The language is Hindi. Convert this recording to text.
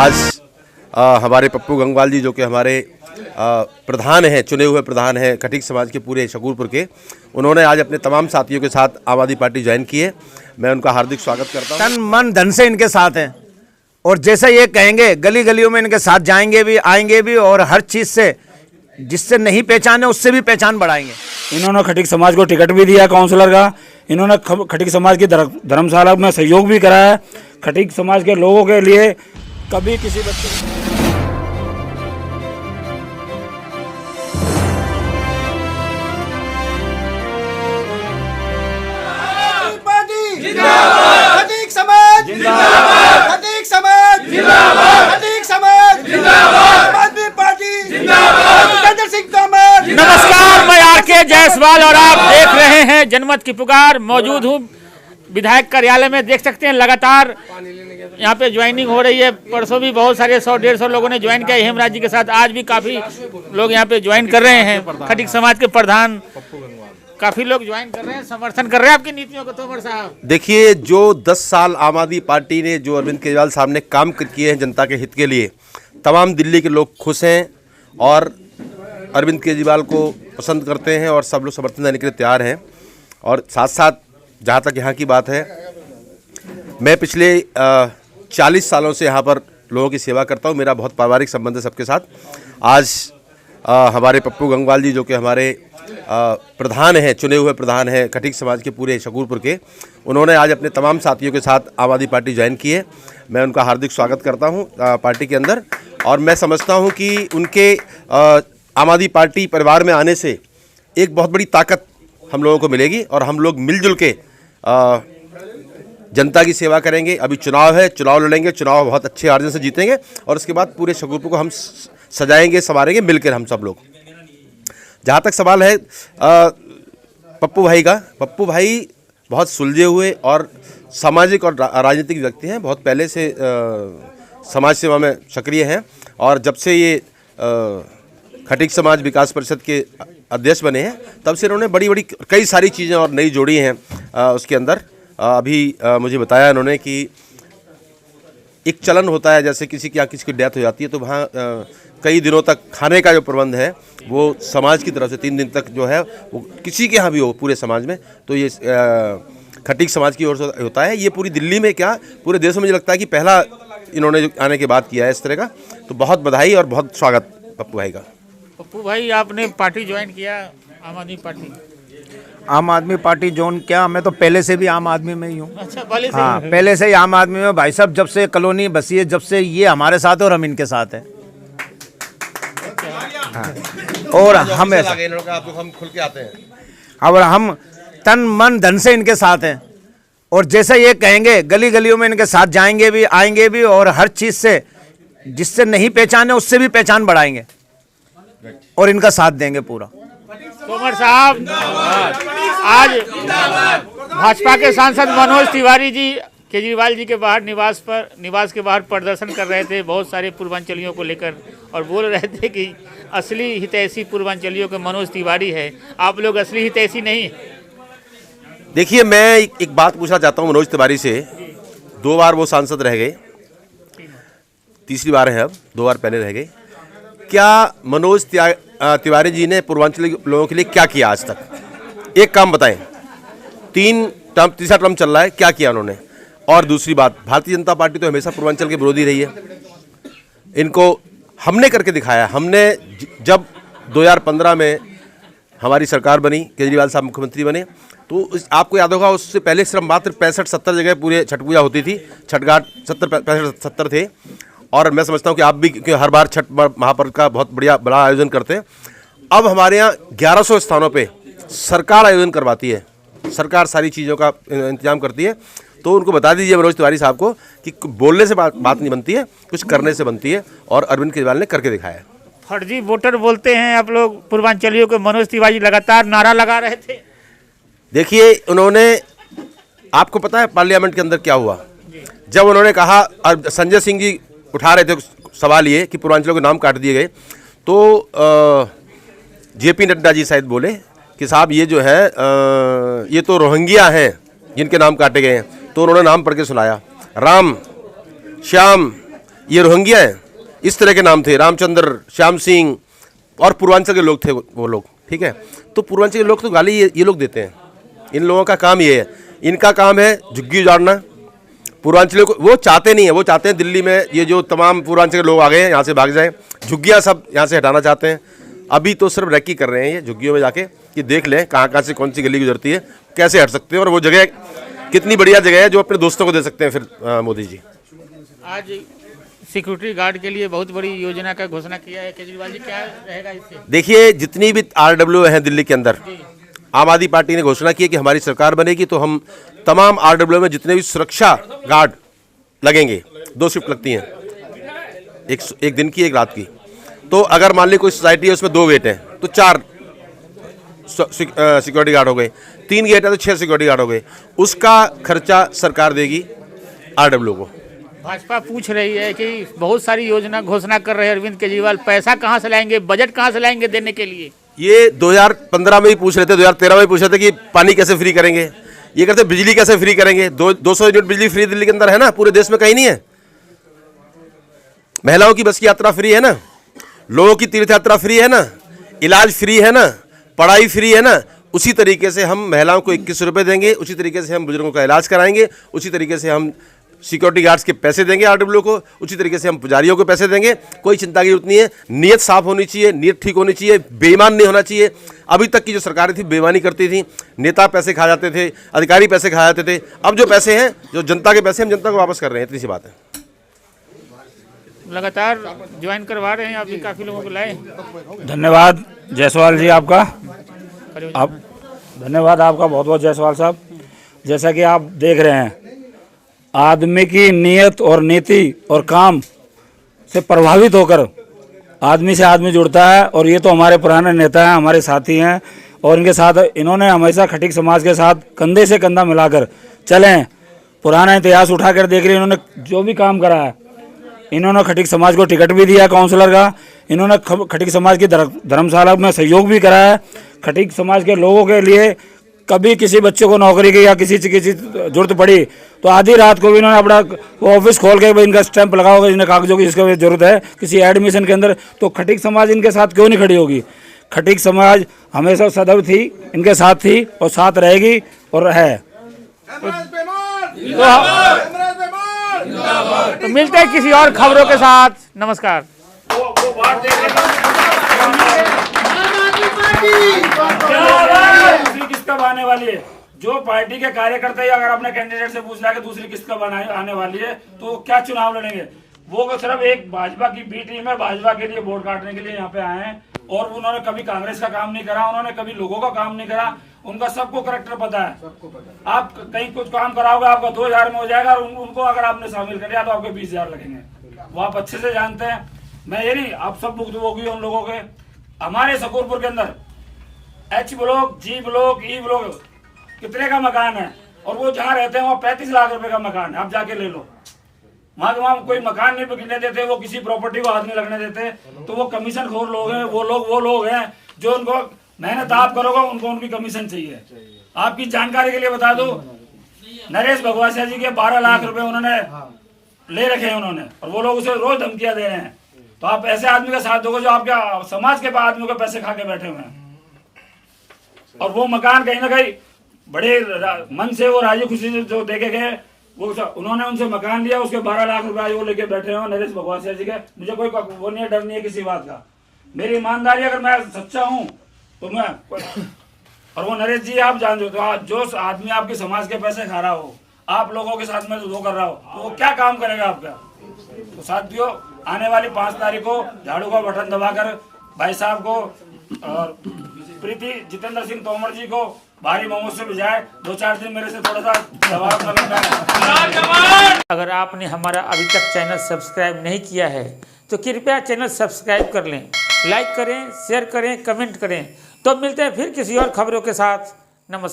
आज हमारे पप्पू गंगवाल जी जो कि हमारे प्रधान हैं, चुने हुए प्रधान हैं खटीक समाज के पूरे शकूरपुर के, उन्होंने आज अपने तमाम साथियों के साथ आम आदमी पार्टी ज्वाइन की है। मैं उनका हार्दिक स्वागत करता हूं। तन मन धन से इनके साथ हैं और जैसे ये कहेंगे गली गलियों में इनके साथ जाएंगे भी, आएंगे भी और हर चीज़ से जिससे नहीं पहचाने उससे भी पहचान बढ़ाएंगे। इन्होंने खटीक समाज को टिकट भी दिया काउंसलर का। इन्होंने खटीक समाज की धर्मशाला में सहयोग भी करा है। खटीक समाज के लोगों के लिए कभी किसी बच्चे खटीक समाज जिंदाबाद, खटीक समाज जिंदाबाद, खटीक समाज जिंदाबाद, आम आदमी पार्टी जिंदाबाद, जितेंद्र सिंह तोमर। नमस्कार, मैं आर.के. जायसवाल और आप देख रहे हैं जनमत की पुकार। मौजूद हूँ विधायक कार्यालय में। देख सकते हैं लगातार यहाँ पे ज्वाइनिंग हो रही है। परसों भी बहुत सारे 100-150 लोगों ने ज्वाइन किया हेमराज जी के साथ। आज भी काफी लोग यहाँ पे ज्वाइन कर रहे हैं। खटीक समाज के प्रधान काफी लोग ज्वाइन कर रहे हैं, समर्थन कर रहे हैं आपकी नीतियों को। तोमर साहब, देखिए, जो 10 साल आम आदमी पार्टी ने जो अरविंद केजरीवाल साहब ने काम किए हैं जनता के हित के लिए, तमाम दिल्ली के लोग खुश हैं और अरविंद केजरीवाल को पसंद करते हैं और सब लोग समर्थन देने के लिए तैयार हैं। और साथ साथ जहाँ तक यहाँ की बात है, मैं पिछले 40 सालों से यहाँ पर लोगों की सेवा करता हूँ। मेरा बहुत पारिवारिक संबंध है सबके साथ। आज हमारे पप्पू गंगवाल जी जो कि हमारे प्रधान हैं, चुने हुए प्रधान हैं खटीक समाज के पूरे शकूरपुर के, उन्होंने आज अपने तमाम साथियों के साथ आम आदमी पार्टी ज्वाइन की है। मैं उनका हार्दिक स्वागत करता हूं पार्टी के अंदर। और मैं समझता हूं कि उनके आम आदमी पार्टी परिवार में आने से एक बहुत बड़ी ताकत हम लोगों को मिलेगी और हम लोग मिलजुल के जनता की सेवा करेंगे। अभी चुनाव है, चुनाव लड़ेंगे, चुनाव बहुत अच्छे मार्जिन से जीतेंगे और उसके बाद पूरे शकूरपुर को हम सजाएंगे, संवारेंगे मिलकर हम सब लोग। जहाँ तक सवाल है पप्पू भाई का, पप्पू भाई बहुत सुलझे हुए और सामाजिक और राजनीतिक व्यक्ति हैं। बहुत पहले से समाज सेवा में सक्रिय हैं और जब से ये खटीक समाज विकास परिषद के अध्यक्ष बने हैं तब से इन्होंने बड़ी बड़ी कई सारी चीज़ें और नई जोड़ी हैं उसके अंदर। अभी मुझे बताया इन्होंने कि एक चलन होता है, जैसे किसी की डेथ हो जाती है तो वहाँ कई दिनों तक खाने का जो प्रबंध है वो समाज की तरफ से 3 दिन तक जो है वो किसी के यहाँ भी हो पूरे समाज में, तो ये खटीक समाज की ओर से होता है। ये पूरी दिल्ली में क्या पूरे देश में मुझे लगता है कि पहला इन्होंने आने के बाद किया है इस तरह का। तो बहुत बधाई और बहुत स्वागत पप्पू भाई का। पप्पू भाई, आपने पार्टी ज्वाइन किया आम आदमी पार्टी? आम आदमी पार्टी जोन क्या, मैं तो पहले से भी आम आदमी में ही हूँ। अच्छा, पहले से? हाँ, पहले से ही आम आदमी में भाई साहब। जब से कॉलोनी बसी है, जब से ये हमारे साथ है और हम इनके साथ हैं। हाँ। और हम हम खुल के आते हैं और हम तन मन धन से इनके साथ हैं और जैसे ये कहेंगे गली गलियों में इनके साथ जाएंगे भी, आएंगे भी और हर चीज़ से जिससे नहीं पहचाने उससे भी पहचान बढ़ाएंगे और इनका साथ देंगे पूरा। तोमर साहब, आज भाजपा के सांसद मनोज तिवारी जी केजरीवाल जी के बाहर निवास के बाहर प्रदर्शन कर रहे थे बहुत सारे पूर्वांचलियों को लेकर और बोल रहे थे कि असली हितैषी पूर्वांचलियों के मनोज तिवारी है, आप लोग असली हितैषी नहीं। देखिए, मैं एक बात पूछना चाहता हूँ मनोज तिवारी से। 2 बार वो सांसद रह गए, तीसरी बार है अब, 2 बार पहले रह गए। क्या मनोज तिवारी जी ने पूर्वांचली लोगों के लिए क्या किया आज तक? एक काम बताएं। 3 टर्म चल रहा है, क्या किया उन्होंने? और दूसरी बात, भारतीय जनता पार्टी तो हमेशा पूर्वांचल के विरोधी रही है। इनको हमने करके दिखाया। हमने जब 2015 में हमारी सरकार बनी, केजरीवाल साहब मुख्यमंत्री बने, तो आपको याद होगा उससे पहले सिर्फ मात्र 65-70 जगह पूरे छठ पूजा होती थी। छठ घाट 65-70 थे। और मैं समझता हूँ कि आप भी हर बार छठ महापर्व का बहुत बड़ा आयोजन करते हैं। अब हमारे यहाँ 1100 स्थानों पे सरकार आयोजन करवाती है, सरकार सारी चीज़ों का इंतजाम करती है। तो उनको बता दीजिए मनोज तिवारी साहब को कि बोलने से बात नहीं बनती है, कुछ करने से बनती है और अरविंद केजरीवाल ने करके दिखाया है। फर्जी वोटर बोलते हैं आप लोग पूर्वांचलियों को। मनोज तिवारी लगातार नारा लगा रहे थे। देखिए, उन्होंने, आपको पता है पार्लियामेंट के अंदर क्या हुआ? जब उन्होंने कहा, संजय सिंह जी उठा रहे थे सवाल ये कि पूर्वांचलों के नाम काट दिए गए, तो JP नड्डा जी शायद बोले कि साहब ये जो है ये तो रोहिंग्या हैं जिनके नाम काटे गए हैं। तो उन्होंने नाम पढ़ के सुनाया, राम, श्याम, ये रोहिंग्या हैं, इस तरह के नाम थे, रामचंद्र, श्याम सिंह, और पूर्वांचल के लोग थे वो लोग, ठीक है। तो पूर्वांचल के लोग तो गाली ये लोग देते हैं। इन लोगों का काम ये है, इनका काम है झुग्गी उजाड़ना। पूर्वांचल को वो चाहते नहीं है, वो चाहते हैं दिल्ली में ये जो तमाम पूर्वांचल के लोग आ गए हैं यहाँ से भाग जाएं, झुग्गियाँ सब यहाँ से हटाना चाहते हैं। अभी तो सिर्फ रैकी कर रहे हैं ये झुग्गियों में जाके कि देख लें कहाँ से कौन सी गली गुजरती है, कैसे हट सकते हैं, और वो जगह कितनी बढ़िया जगह है जो अपने दोस्तों को दे सकते हैं फिर मोदी जी। आज सिक्योरिटी गार्ड के लिए बहुत बड़ी योजना का घोषणा किया है केजरीवाल जी, क्या रहेगा इससे? देखिए, जितनी भी RW हैं दिल्ली के अंदर, आम आदमी पार्टी ने घोषणा की है कि हमारी सरकार बनेगी तो हम तमाम RW में जितने भी सुरक्षा गार्ड लगेंगे, 2 शिफ्ट लगती हैं, एक दिन की, एक रात की। तो अगर मान ली कोई सोसाइटी है उसमें 2 गेट हैं तो 4 सिक्योरिटी गार्ड हो गए, 3 गेट है तो 6 सिक्योरिटी गार्ड हो गए। उसका खर्चा सरकार देगी RW को। भाजपा पूछ रही है कि बहुत सारी योजना घोषणा कर रहे हैं अरविंद केजरीवाल, पैसा कहाँ से लाएंगे, बजट कहाँ से लाएंगे देने के लिए? ये 2015 में ही पूछ रहे थे, 2013 में ही पूछ रहे थे कि पानी कैसे फ्री करेंगे, ये कहते बिजली कैसे फ्री करेंगे। 200 यूनिट बिजली फ्री दिल्ली के अंदर है ना, पूरे देश में कहीं नहीं है। महिलाओं की बस की यात्रा फ्री है ना, लोगों की तीर्थ यात्रा फ्री है ना, इलाज फ्री है ना, पढ़ाई फ्री है ना। उसी तरीके से हम महिलाओं को 21 रुपये देंगे, उसी तरीके से हम बुजुर्गों का इलाज कराएंगे, उसी तरीके से हम सिक्योरिटी गार्ड्स के पैसे देंगे RW को, उसी तरीके से हम पुजारियों को पैसे देंगे। कोई चिंता की जरूरत नहीं है, नीयत साफ होनी चाहिए, नीयत ठीक होनी चाहिए, बेईमान नहीं होना चाहिए। अभी तक की जो सरकारें थी बेईमानी करती थी, नेता पैसे खा जाते थे, अधिकारी पैसे खा जाते थे। अब जो पैसे हैं, जो जनता के पैसे, हम जनता को वापस कर रहे हैं, इतनी सी बात है। लगातार ज्वाइन करवा रहे हैं, अभी काफ़ी लोगों को लाए। धन्यवाद जायसवाल जी आपका, आप धन्यवाद आपका बहुत बहुत जायसवाल साहब। जैसा कि आप देख रहे हैं, आदमी की नीयत और नीति और काम से प्रभावित होकर आदमी से आदमी जुड़ता है, और ये तो हमारे पुराने नेता हैं, हमारे साथी हैं, और इनके साथ इन्होंने हमेशा खटीक समाज के साथ कंधे से कंधा मिलाकर चलें। पुराना इतिहास उठाकर देख रहे, इन्होंने जो भी काम करा है, इन्होंने खटीक समाज को टिकट भी दिया काउंसलर का, इन्होंने खटीक समाज की धर्मशाला में सहयोग भी करा है। खटीक समाज के लोगों के लिए कभी किसी बच्चे को नौकरी की या किसी जरूरत पड़ी तो आधी रात को भी इन्होंने अपना वो ऑफिस खोल के इनका स्टैंप लगा होगा, इन्हें कागजों की जिसका जरूरत है किसी एडमिशन के अंदर, तो खटीक समाज इनके साथ क्यों नहीं खड़ी होगी? खटीक समाज हमेशा सदैव थी, इनके साथ थी और साथ रहेगी और है। तो मिलते हैं किसी और खबरों के साथ। नमस्कार। दूसरी किस्त कब आने वाली है? जो पार्टी के कार्यकर्ता ही अगर अपने कैंडिडेट से पूछ रहा है कि दूसरी किस्त कब आने वाली है, तो क्या चुनाव लड़ेंगे? वो सिर्फ एक भाजपा की बी टीम है, भाजपा के लिए वोट काटने के लिए यहाँ पे आए हैं, और उन्होंने कभी कांग्रेस का काम नहीं करा, उन्होंने कभी लोगों का काम नहीं करा, उनका सबको करेक्टर पता है। आप कहीं कुछ काम कराओगे, आपका 2000 में हो जाएगा, और उनको अगर आपने शामिल कर लिया तो आपके 20,000 लगेंगे। वो आप अच्छे से जानते हैं। मैं ये नहीं, आप सब भुगतभोगी उन लोगों के। हमारे शकूरपुर के अंदर H block, G block, E block कितने का मकान है, और वो जहाँ रहते हैं वहाँ 35 लाख रुपए का मकान है, आप जाके ले लो। वहाँ कोई मकान नहीं बिकने देते, वो किसी प्रॉपर्टी को हाथ नहीं लगने देते, तो वो कमीशन खोर लोग हैं। वो लोग हैं जो उनको मेहनत आप करोगे, उनको उनकी कमीशन चाहिए। आपकी जानकारी के लिए बता दूं, नरेश भगवासिया जी के 12 लाख रुपए उन्होंने ले रखे हैं उन्होंने, और वो लोग उसे रोज धमकियां दे रहे हैं। तो आप ऐसे आदमी का साथ दोगे जो आपके समाज के आदमियों के पैसे खा के बैठे हुए हैं, और वो मकान कहीं ना कहीं बड़े मन से वो राजी खुशी से जो देखे गए, वो उन्होंने उनसे मकान लिया, उसके 12 लाख रुपए वो लेके बैठे हैं नरेश भगवासिया जी के। मुझे कोई वो नहीं है, डर नहीं है किसी बात का। मेरी ईमानदारी, अगर मैं सच्चा हूँ तो मैं, और वो नरेश जी आप जान दो, तो जो आदमी आपके समाज के पैसे खा रहा हो, आप लोगों के साथ में वो कर रहा हो, तो वो क्या काम करेगा आपका? तो साथियों, आने वाली 5 तारीख को झाड़ू का बटन दबाकर भाई साहब को और प्रीति जितेंद्र सिंह तोमर जी को भारी मोहम्मद से भिजाए। 2-4 दिन मेरे से थोड़ा सा दबाव लगता है। अगर आपने हमारा अभी तक चैनल सब्सक्राइब नहीं किया है तो कृपया चैनल सब्सक्राइब कर लें, लाइक करें, शेयर करें, कमेंट करें। तो मिलते हैं फिर किसी और खबरों के साथ। नमस्कार।